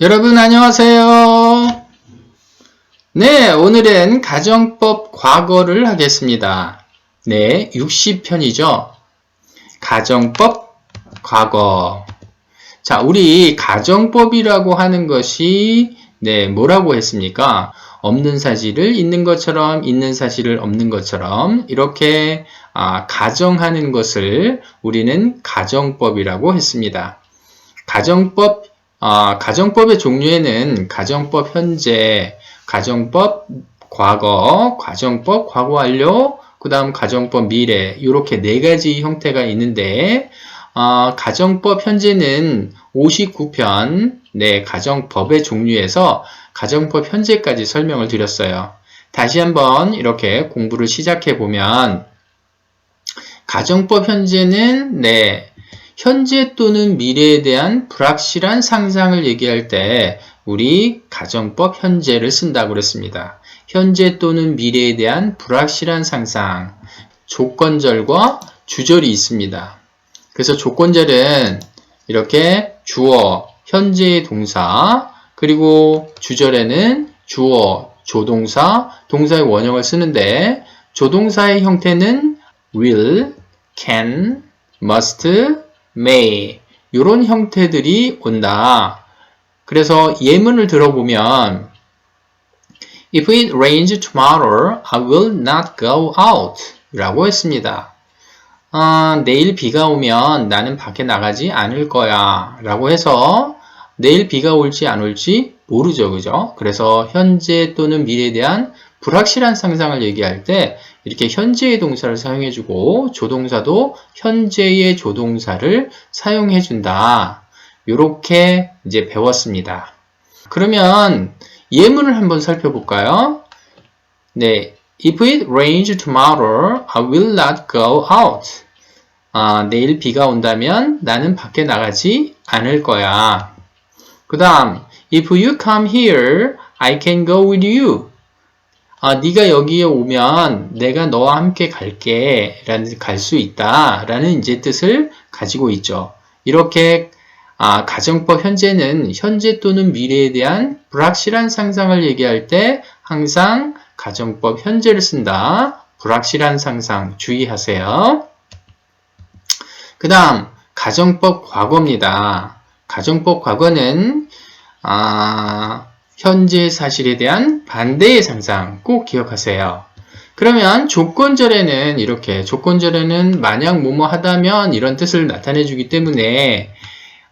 여러분 안녕하세요. 네, 오늘은 가정법 과거를 하겠습니다. 네, 60편이죠. 가정법 과거. 자, 우리 가정법이라고 하는 것이 뭐라고 했습니까? 없는 사실을 있는 것처럼, 있는 사실을 없는 것처럼 이렇게 가정하는 것을 우리는 가정법이라고 했습니다. 가정법의 종류에는 가정법 현재, 가정법 과거, 가정법 과거 완료, 그 다음 가정법 미래 이렇게 네 가지 형태가 있는데 가정법 현재는 59편 가정법의 종류에서 가정법 현재까지 설명을 드렸어요. 다시 한번 이렇게 공부를 시작해 보면 가정법 현재는 현재 또는 미래에 대한 불확실한 상상을 얘기할 때 우리 가정법 현재를 쓴다고 그랬습니다. 현재 또는 미래에 대한 불확실한 상상, 조건절과 주절이 있습니다. 그래서 조건절은 이렇게 주어, 현재의 동사, 그리고 주절에는 주어, 조동사, 동사의 원형을 쓰는데 조동사의 형태는 will, can, must, may 이런 형태들이 온다. 그래서 예문을 들어보면 If it rains tomorrow, I will not go out 라고 했습니다. 내일 비가 오면 나는 밖에 나가지 않을 거야 라고 해서 내일 비가 올지 안 올지 모르죠. 그죠? 그래서 현재 또는 미래에 대한 불확실한 상상을 얘기할 때 이렇게 현재의 동사를 사용해주고 조동사도 현재의 조동사를 사용해준다. 이렇게 이제 배웠습니다. 그러면 예문을 한번 살펴볼까요? If it rains tomorrow, I will not go out. 내일 비가 온다면 나는 밖에 나가지 않을 거야. 그 다음, If you come here, I can go with you. 네가 여기에 오면 내가 너와 함께 갈게. 갈 수 있다. 라는 이제 뜻을 가지고 있죠. 이렇게 가정법 현재는 현재 또는 미래에 대한 불확실한 상상을 얘기할 때 항상 가정법 현재를 쓴다. 불확실한 상상 주의하세요. 그 다음 가정법 과거입니다. 가정법 과거는 현재 사실에 대한 반대의 상상 꼭 기억하세요. 그러면 조건절에는 이렇게 조건절에는 만약 뭐뭐 하다면 이런 뜻을 나타내 주기 때문에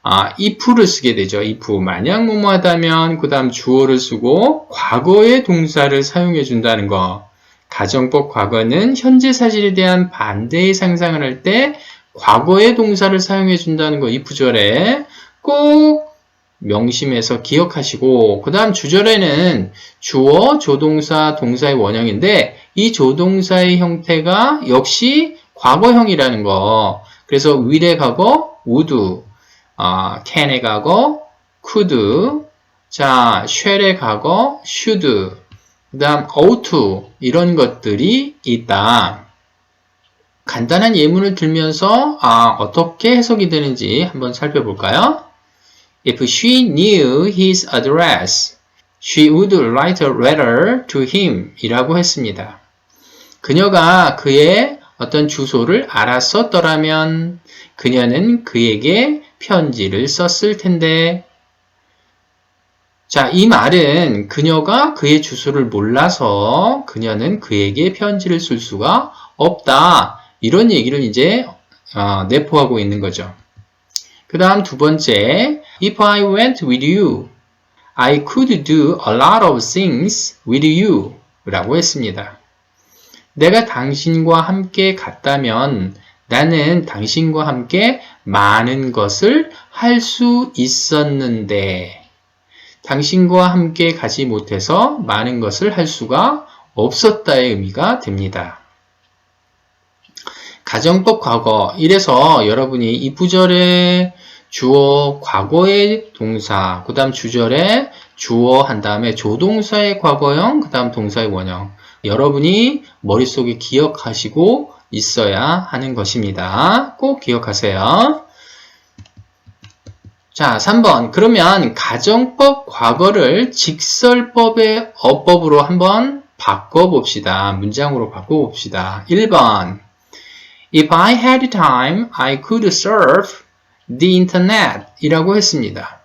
if를 쓰게 되죠. if 만약 뭐뭐 하다면 그 다음 주어를 쓰고 과거의 동사를 사용해 준다는 거. 가정법 과거는 현재 사실에 대한 반대의 상상을 할 때 과거의 동사를 사용해 준다는 거 if절에 꼭 명심해서 기억하시고 그 다음 주절에는 주어, 조동사, 동사의 원형인데 이 조동사의 형태가 역시 과거형이라는 거. 그래서 will의 과거 would, can의 과거 could, shall의 과거 should, 그 다음 ought 이런 것들이 있다. 간단한 예문을 들면서 어떻게 해석이 되는지 한번 살펴볼까요? If she knew his address, she would write a letter to him 이라고 했습니다. 그녀가 그의 어떤 주소를 알았었더라면 그녀는 그에게 편지를 썼을 텐데 이 말은 그녀가 그의 주소를 몰라서 그녀는 그에게 편지를 쓸 수가 없다. 이런 얘기를 이제 내포하고 있는 거죠. 그 다음 두 번째, If I went with you, I could do a lot of things with you 라고 했습니다. 내가 당신과 함께 갔다면 나는 당신과 함께 많은 것을 할 수 있었는데 당신과 함께 가지 못해서 많은 것을 할 수가 없었다의 의미가 됩니다. 가정법 과거 이래서 여러분이 이 부절에 주어 과거의 동사 그 다음 주절에 주어 한 다음에 조동사의 과거형 그 다음 동사의 원형 여러분이 머릿속에 기억하시고 있어야 하는 것입니다. 꼭 기억하세요. 자, 3번. 그러면 가정법 과거를 직설법의 어법으로 한번 바꿔봅시다. 문장으로 바꿔봅시다. 1번. If I had time, I could surf the internet 이라고 했습니다.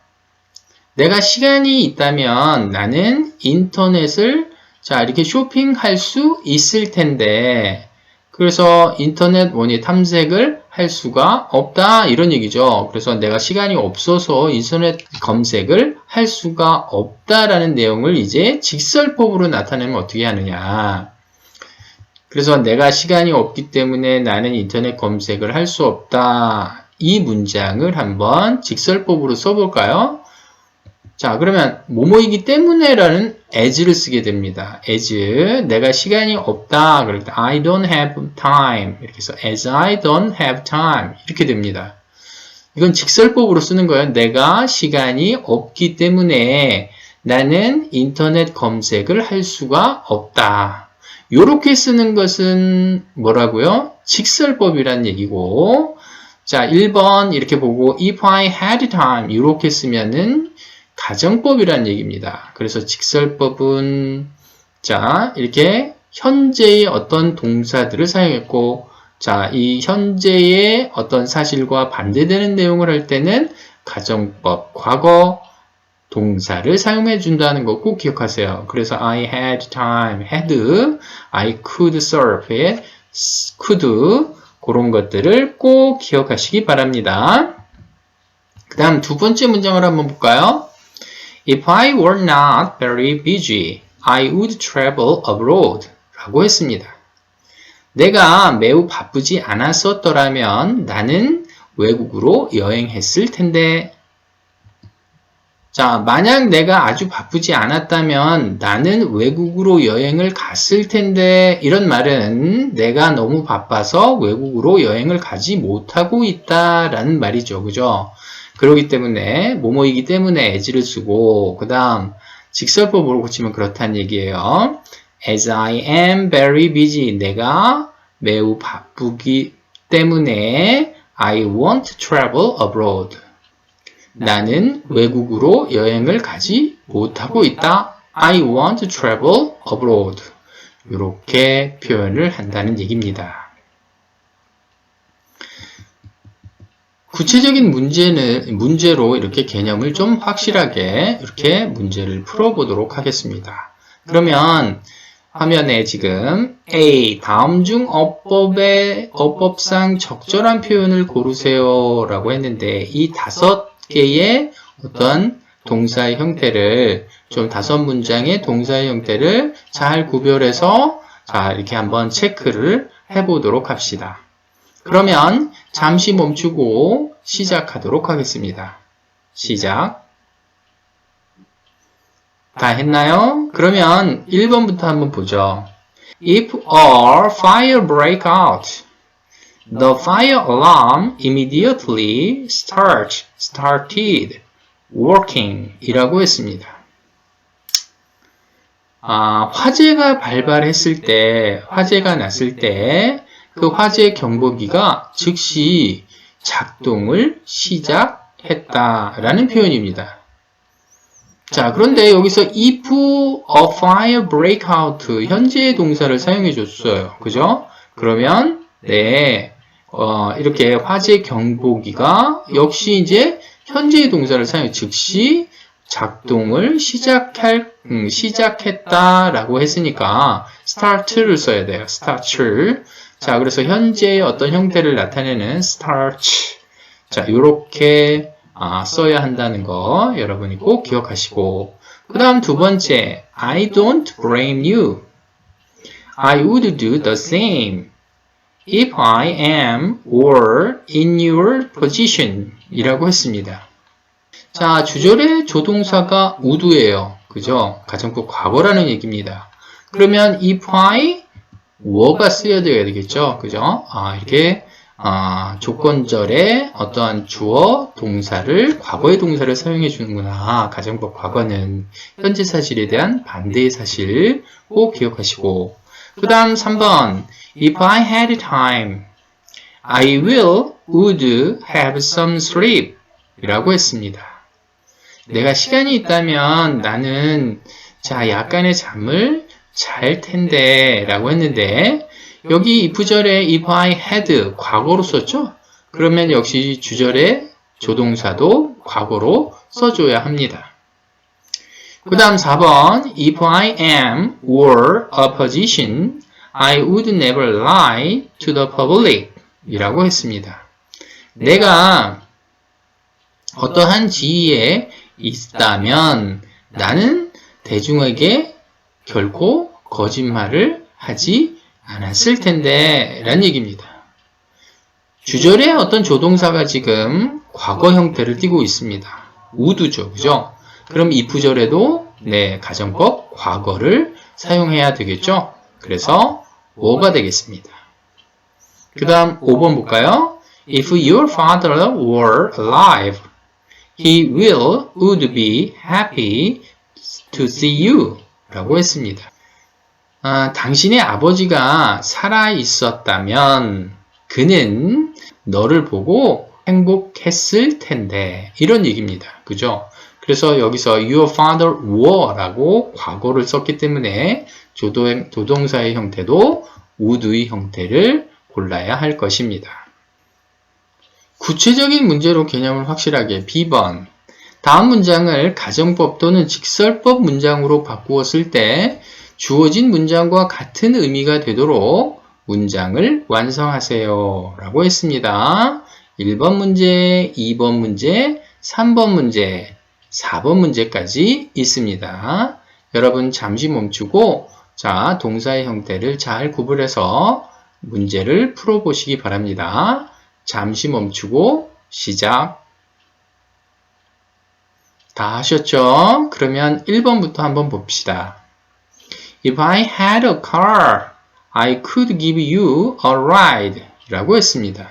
내가 시간이 있다면 나는 인터넷을 이렇게 쇼핑할 수 있을 텐데 그래서 인터넷 원의 탐색을 할 수가 없다 이런 얘기죠. 그래서 내가 시간이 없어서 인터넷 검색을 할 수가 없다라는 내용을 이제 직설법으로 나타내면 어떻게 하느냐. 그래서 내가 시간이 없기 때문에 나는 인터넷 검색을 할 수 없다. 이 문장을 한번 직설법으로 써볼까요? 자, 그러면 뭐뭐이기 때문에라는 as를 쓰게 됩니다. as 내가 시간이 없다 그럴 때 I don't have time 이렇게 해서 as I don't have time 이렇게 됩니다. 이건 직설법으로 쓰는 거예요. 내가 시간이 없기 때문에 나는 인터넷 검색을 할 수가 없다. 이렇게 쓰는 것은 뭐라고요? 직설법이란 얘기고 자, 1번 이렇게 보고 if I had time 이렇게 쓰면은 가정법이란 얘기입니다. 그래서 직설법은 이렇게 현재의 어떤 동사들을 사용했고 이 현재의 어떤 사실과 반대되는 내용을 할 때는 가정법, 과거 동사를 사용해 준다는 거 꼭 기억하세요. 그래서 I had time, had, I could surf, could 그런 것들을 꼭 기억하시기 바랍니다. 그 다음 두 번째 문장을 한번 볼까요? If I were not very busy, I would travel abroad 라고 했습니다. 내가 매우 바쁘지 않았었더라면 나는 외국으로 여행했을 텐데 자, 만약 내가 아주 바쁘지 않았다면 나는 외국으로 여행을 갔을 텐데 이런 말은 내가 너무 바빠서 외국으로 여행을 가지 못하고 있다라는 말이죠. 그죠? 그렇기 때문에 뭐뭐이기 때문에 as를 쓰고 그 다음 직설법으로 고치면 그렇다는 얘기예요. As I am very busy. 내가 매우 바쁘기 때문에 I want to travel abroad. 나는 외국으로 여행을 가지 못하고 있다. I want to travel abroad. 이렇게 표현을 한다는 얘기입니다. 구체적인 문제로 이렇게 개념을 좀 확실하게 이렇게 문제를 풀어보도록 하겠습니다. 그러면 화면에 지금 A. 다음 중 어법상 적절한 표현을 고르세요 라고 했는데 이 5개의 어떤 동사의 형태를 좀 5문장의 동사의 형태를 잘 구별해서 이렇게 한번 체크를 해보도록 합시다. 그러면 잠시 멈추고 시작하도록 하겠습니다. 시작. 다 했나요? 그러면 1번부터 한번 보죠. If a fire breaks out, the fire alarm immediately started working 이라고 했습니다. 화재가 발발했을 때, 화재가 났을 때 그 화재 경보기가 즉시 작동을 시작했다라는 표현입니다. 자, 그런데 여기서 if a fire break out 현재의 동사를 사용해 줬어요. 그죠? 그러면 이렇게 화재 경보기가 역시 이제 현재의 동사를 사용해 즉시 작동을 시작했다라고 했으니까 start를 써야 돼요. start. 자, 그래서 현재의 어떤 형태를 나타내는 start. 자, 요렇게 써야 한다는 거 여러분이 꼭 기억하시고 그 다음 두 번째 I don't blame you. I would do the same if I am or in your position 이라고 했습니다. 자, 주절의 조동사가 would예요. 그죠? 가정법 과거라는 얘기입니다. 그러면 if I were가 쓰여야 되겠죠? 그죠? 이렇게 조건절에 어떠한 주어, 동사를, 과거의 동사를 사용해 주는구나. 가정법 과거는 현재 사실에 대한 반대의 사실 꼭 기억하시고 그 다음 3번 If I had time, I would have some sleep 이라고 했습니다. 내가 시간이 있다면 나는 약간의 잠을 잘 텐데 라고 했는데 여기 if 절에 if I had 과거로 썼죠? 그러면 역시 주절에 조동사도 과거로 써줘야 합니다. 그 다음 4번 if I am were a position I would never lie to the public 이라고 했습니다. 내가 어떠한 지위에 있다면 나는 대중에게 결코 거짓말을 하지 않았을 텐데 라는 얘기입니다. 주절에 어떤 조동사가 지금 과거 형태를 띠고 있습니다. would죠. 그죠? 그럼 if절에도 가정법 과거를 사용해야 되겠죠? 그래서 were가 되겠습니다. 그 다음 5번 볼까요? If your father were alive, he would be happy to see you 라고 했습니다. 당신의 아버지가 살아 있었다면 그는 너를 보고 행복했을 텐데 이런 얘기입니다. 그죠? 그래서 여기서 your father were 라고 과거를 썼기 때문에 조동사의 형태도 would의 형태를 골라야 할 것입니다. 구체적인 문제로 개념을 확실하게 B번 다음 문장을 가정법 또는 직설법 문장으로 바꾸었을 때 주어진 문장과 같은 의미가 되도록 문장을 완성하세요 라고 했습니다. 1번 문제, 2번 문제, 3번 문제, 4번 문제까지 있습니다. 여러분 잠시 멈추고 동사의 형태를 잘 구분해서 문제를 풀어보시기 바랍니다. 잠시 멈추고 시작. 다 하셨죠? 그러면 1번부터 한번 봅시다. If I had a car, I could give you a ride 라고 했습니다.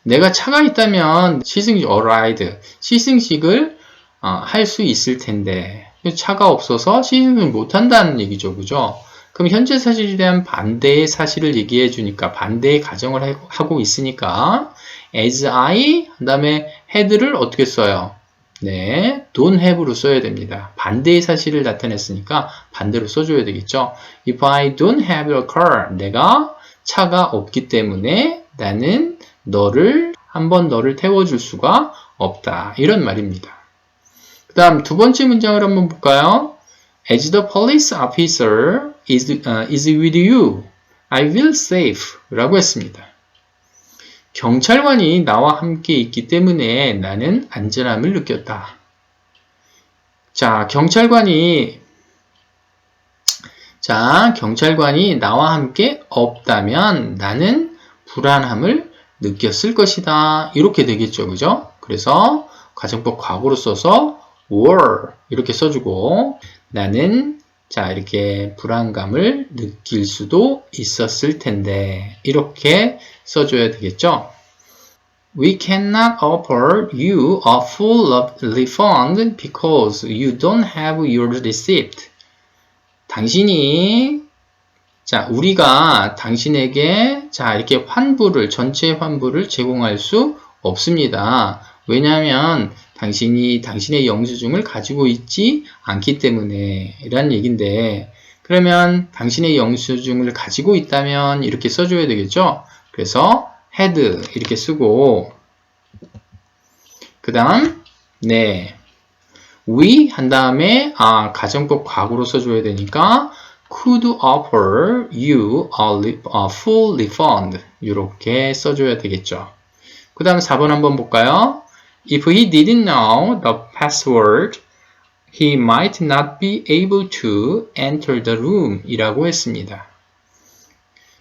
내가 차가 있다면 시승식 a ride, 시승식을 할 수 있을 텐데 차가 없어서 시승을 못한다는 얘기죠. 그죠? 그럼 현재 사실에 대한 반대의 사실을 얘기해 주니까 반대의 가정을 하고 있으니까 as I 그 다음에 had를 어떻게 써요? don't have로 써야 됩니다. 반대의 사실을 나타냈으니까 반대로 써줘야 되겠죠. If I don't have a car, 내가 차가 없기 때문에 나는 한번 너를 태워줄 수가 없다. 이런 말입니다. 그 다음 두 번째 문장을 한번 볼까요? As the police officer is with you, I will save 라고 했습니다. 경찰관이 나와 함께 있기 때문에 나는 안전함을 느꼈다. 경찰관이 나와 함께 없다면 나는 불안함을 느꼈을 것이다. 이렇게 되겠죠. 그죠? 그래서 가정법 과거로 써서 were 이렇게 써주고 나는 이렇게 불안감을 느낄 수도 있었을 텐데 이렇게 써줘야 되겠죠. We cannot offer you a full refund because you don't have your receipt. 당신이 우리가 당신에게 이렇게 전체 환불을 제공할 수 없습니다. 왜냐하면 당신이 당신의 영수증을 가지고 있지 않기 때문에 이란 얘기인데 그러면 당신의 영수증을 가지고 있다면 이렇게 써줘야 되겠죠. 그래서 had 이렇게 쓰고 그 다음 we 한 다음에 가정법 과거로 써줘야 되니까 could offer you a full refund 이렇게 써줘야 되겠죠. 그 다음 4번 한번 볼까요? If he didn't know the password, he might not be able to enter the room 이라고 했습니다.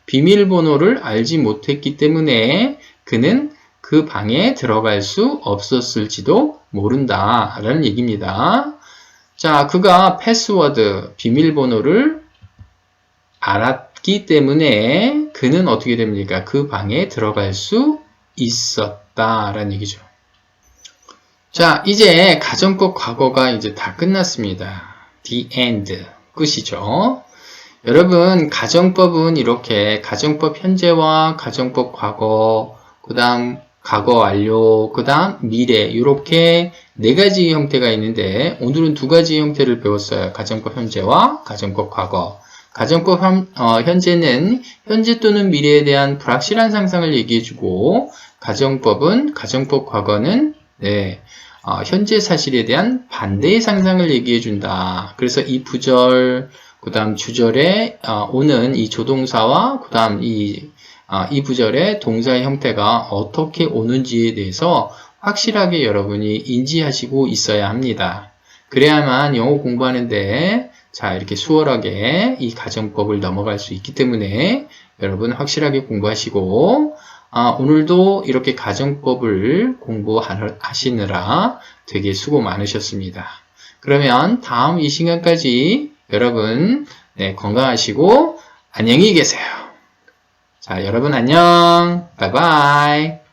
비밀번호를 알지 못했기 때문에 그는 그 방에 들어갈 수 없었을지도 모른다 라는 얘기입니다. 그가 패스워드, 비밀번호를 알았기 때문에 그는 어떻게 됩니까? 그 방에 들어갈 수 있었다 라는 얘기죠. 이제 가정법 과거가 이제 다 끝났습니다. The end. 끝이죠. 여러분, 가정법은 이렇게 가정법 현재와 가정법 과거, 그 다음 과거 완료, 그 다음 미래, 이렇게 네 가지 형태가 있는데 오늘은 두 가지 형태를 배웠어요. 가정법 현재와 가정법 과거. 가정법 현재는 현재 또는 미래에 대한 불확실한 상상을 얘기해주고, 가정법은 가정법 과거는 현재 사실에 대한 반대의 상상을 얘기해준다. 그래서 이 부절, 그 다음 주절에 오는 이 조동사와 그 다음 이 부절의 동사의 형태가 어떻게 오는지에 대해서 확실하게 여러분이 인지하시고 있어야 합니다. 그래야만 영어 공부하는데 이렇게 수월하게 이 가정법을 넘어갈 수 있기 때문에 여러분 확실하게 공부하시고, 오늘도 이렇게 가정법을 공부하시느라 되게 수고 많으셨습니다. 그러면 다음 이 시간까지 여러분 건강하시고 안녕히 계세요. 자, 여러분 안녕. 바이바이.